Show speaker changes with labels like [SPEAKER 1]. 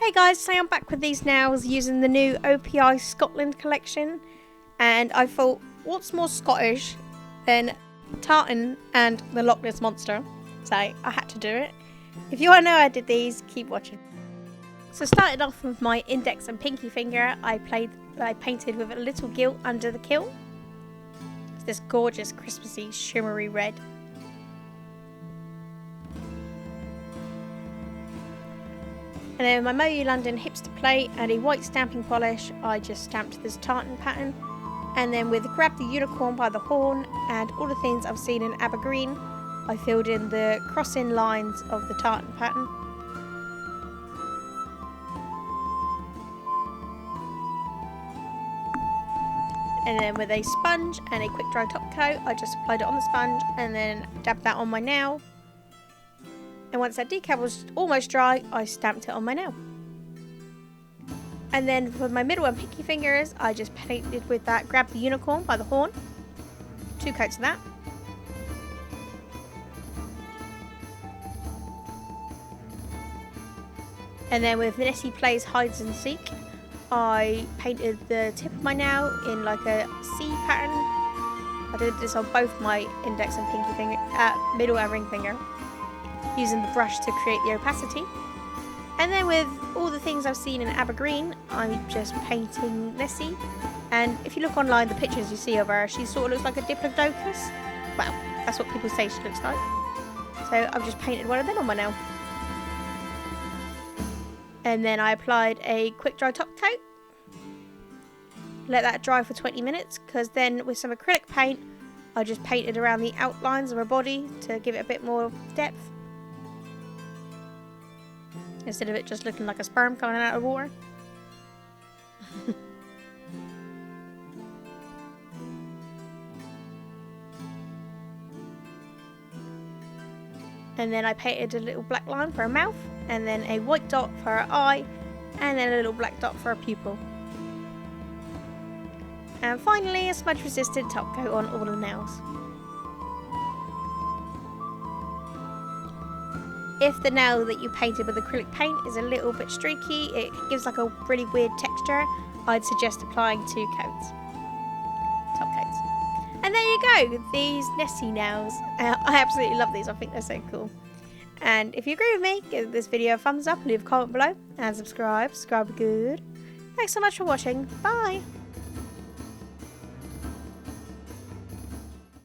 [SPEAKER 1] Hey guys, so I'm back with these nails using the new OPI Scotland Collection, and I thought, what's more Scottish than tartan and the Loch Ness Monster? So I had to do it. If you want to know how I did these, keep watching. So starting off with my index and pinky finger, I painted with a little gilt under the kiln. It's this gorgeous Christmassy shimmery red. And then my Moyu London hipster plate and a white stamping polish, I just stamped this tartan pattern. And then with Grab the Unicorn by the Horn and all the things I've seen in Aberdeen, I filled in the crossing lines of the tartan pattern. And then with a sponge and a quick dry top coat, I just applied it on the sponge and then dabbed that on my nail. And once that decal was almost dry, I stamped it on my nail. And then for my middle and pinky fingers, I just painted with that Grab the Unicorn by the Horn. 2 coats of that. And then with Nessie Plays Hides and Seek, I painted the tip of my nail in like a C pattern. I did this on both my index and pinky finger, middle and ring finger, using the brush to create the opacity. And then with all the things I've seen in Aberdeen, I'm just painting Nessie. And if you look online, the pictures you see of her, she sort of looks like a Diplodocus. Well, that's what people say she looks like. So I've just painted one of them on my nail. And then I applied a quick dry top coat. Let that dry for 20 minutes, because then with some acrylic paint, I just painted around the outlines of her body to give it a bit more depth, instead of it just looking like a sperm coming out of water. And then I painted a little black line for her mouth, and then a white dot for her eye, and then a little black dot for her pupil. And finally a smudge resistant top coat on all the nails. If the nail that you painted with acrylic paint is a little bit streaky, it gives like a really weird texture, I'd suggest applying 2 coats. Top coats. And there you go, these Nessie nails. I absolutely love these, I think they're so cool. And if you agree with me, give this video a thumbs up, leave a comment below, and subscribe. Subscribe good. Thanks so much for watching. Bye!